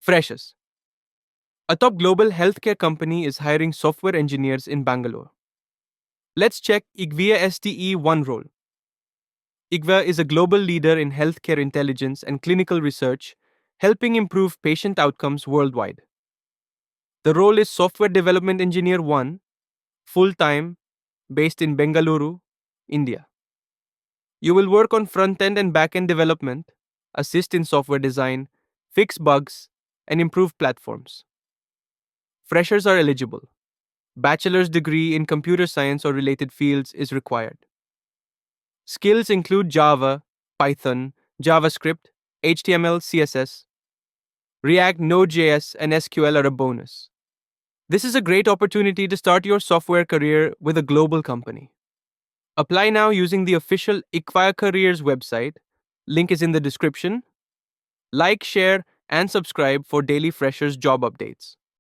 Freshers. A top global healthcare company is hiring software engineers in Bangalore. Let's check IQVIA STE 1 role. IQVIA is a global leader in healthcare intelligence and clinical research, helping improve patient outcomes worldwide. The role is Software Development Engineer 1, full time, based in Bengaluru, India. You will work on front end and back end development, assist in software design, fix bugs, and improve platforms. Freshers are eligible. Bachelor's degree in computer science or related fields is required. Skills include Java, Python, JavaScript, HTML, CSS, React, Node.js, and SQL are a bonus. This is a great opportunity to start your software career with a global company. Apply now using the official IQVIA Careers website. Link is in the description. Like, share, and subscribe for daily freshers job updates.